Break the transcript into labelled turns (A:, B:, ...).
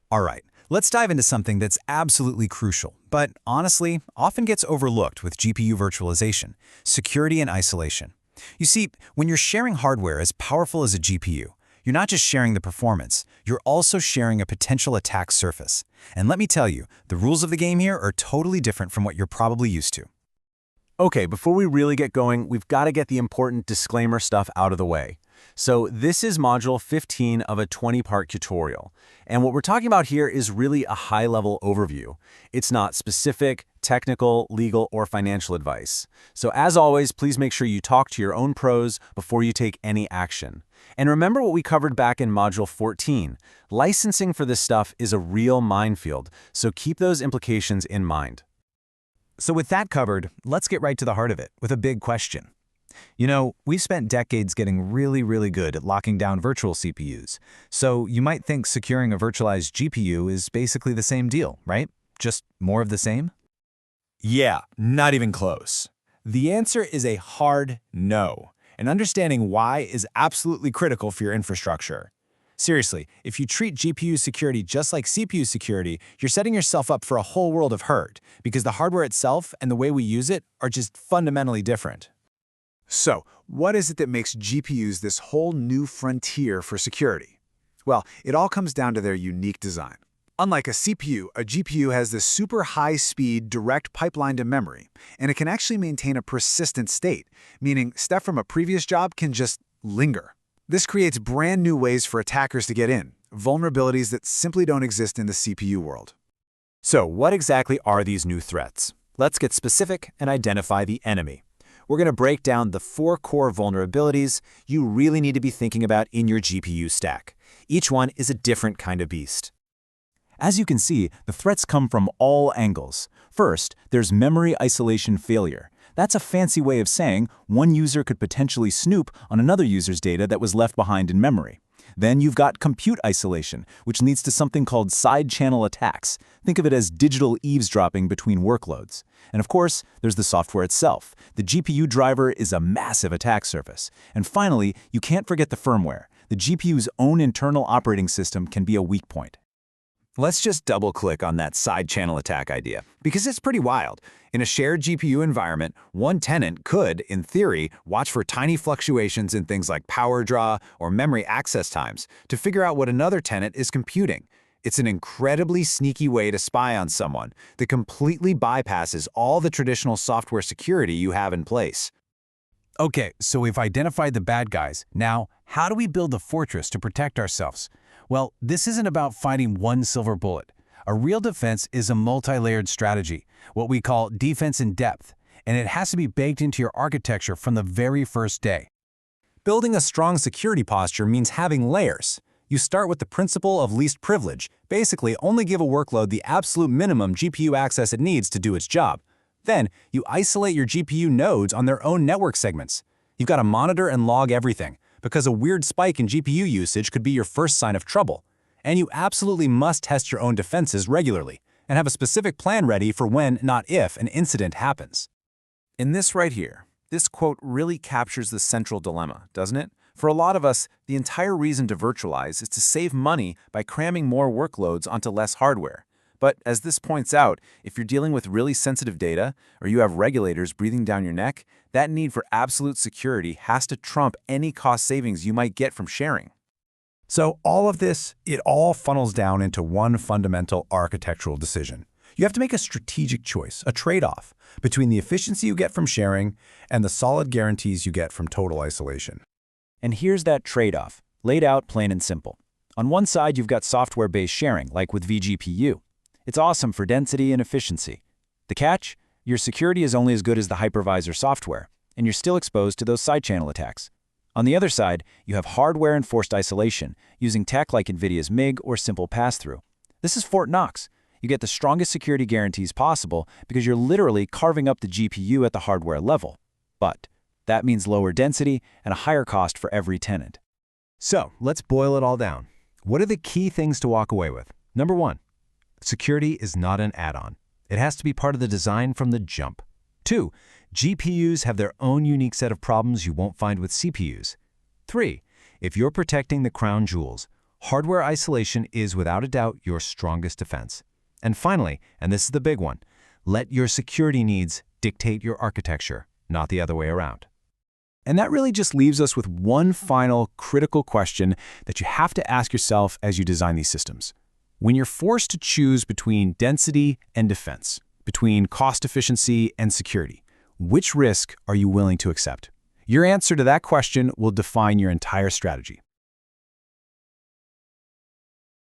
A: All right, let's dive into something that's absolutely crucial, but honestly, often gets overlooked with GPU virtualization: security and isolation. You see, when you're sharing hardware as powerful as a GPU, you're not just sharing the performance, you're also sharing a potential attack surface. And let me tell you, the rules of the game here are totally different from what you're probably used to.
B: Okay, before we really get going, we've got to get the important disclaimer stuff out of the way. So this is module 15 of a 20-part tutorial. And what we're talking about here is really a high-level overview. It's not specific, technical, legal, or financial advice. So as always, please make sure you talk to your own pros before you take any action. And remember what we covered back in module 14. Licensing for this stuff is a real minefield, so keep those implications in mind.
A: So with that covered, let's get right to the heart of it with a big question. You know, we've spent decades getting really good at locking down virtual CPUs. So you might think securing a virtualized GPU is basically the same deal, right? Just more of the same?
C: Yeah, not even close. The answer is a hard no, and understanding why is absolutely critical for your infrastructure. Seriously, if you treat GPU security just like CPU security, you're setting yourself up for a whole world of hurt, because the hardware itself and the way we use it are just fundamentally different.
D: So, what is it that makes GPUs this whole new frontier for security? Well, it all comes down to their unique design. Unlike a CPU, a GPU has this super high-speed, direct pipeline to memory, and it can actually maintain a persistent state, meaning stuff from a previous job can just linger. This creates brand new ways for attackers to get in, vulnerabilities that simply don't exist in the CPU world.
B: So what exactly are these new threats? Let's get specific and identify the enemy. We're going to break down the 4 core vulnerabilities you really need to be thinking about in your GPU stack. Each one is a different kind of beast. As you can see, the threats come from all angles. First, there's memory isolation failure. That's a fancy way of saying one user could potentially snoop on another user's data that was left behind in memory. Then you've got compute isolation, which leads to something called side-channel attacks. Think of it as digital eavesdropping between workloads. And of course, there's the software itself. The GPU driver is a massive attack surface. And finally, you can't forget the firmware. The GPU's own internal operating system can be a weak point.
A: Let's just double-click on that side-channel attack idea, because it's pretty wild. In a shared GPU environment, one tenant could, in theory, watch for tiny fluctuations in things like power draw or memory access times to figure out what another tenant is computing. It's an incredibly sneaky way to spy on someone that completely bypasses all the traditional software security you have in place. Okay, so we've identified the bad guys. Now, how do we build a fortress to protect ourselves? Well, this isn't about finding one silver bullet. A real defense is a multi-layered strategy, what we call defense in depth, and it has to be baked into your architecture from the very first day. Building a strong security posture means having layers. You start with the principle of least privilege, basically only give a workload the absolute minimum GPU access it needs to do its job. Then, you isolate your GPU nodes on their own network segments. You've got to monitor and log everything, because a weird spike in GPU usage could be your first sign of trouble. And you absolutely must test your own defenses regularly and have a specific plan ready for when, not if, an incident happens.
B: In this right here, this quote really captures the central dilemma, doesn't it? For a lot of us, the entire reason to virtualize is to save money by cramming more workloads onto less hardware. But as this points out, if you're dealing with really sensitive data or you have regulators breathing down your neck, that need for absolute security has to trump any cost savings you might get from sharing.
A: So all of this, it all funnels down into one fundamental architectural decision. You have to make a strategic choice, a trade-off, between the efficiency you get from sharing and the solid guarantees you get from total isolation.
B: And here's that trade-off, laid out plain and simple. On one side, you've got software-based sharing, like with vGPU. It's awesome for density and efficiency. The catch? Your security is only as good as the hypervisor software, and you're still exposed to those side-channel attacks. On the other side, you have hardware-enforced isolation, using tech like NVIDIA's MIG or simple pass-through. This is Fort Knox. You get the strongest security guarantees possible because you're literally carving up the GPU at the hardware level. But that means lower density and a higher cost for every tenant.
A: So let's boil it all down. What are the key things to walk away with? Number 1, security is not an add-on. It has to be part of the design from the jump. 2, GPUs have their own unique set of problems you won't find with CPUs. 3, if you're protecting the crown jewels, Hardware isolation is without a doubt your strongest defense. And finally, and this is the big one, let your security needs dictate your architecture, not the other way around.
C: And that really just leaves us with one final critical question that you have to ask yourself as you design these systems. When you're forced to choose between density and defense, between cost efficiency and security, which risk are you willing to accept? Your answer to that question will define your entire strategy.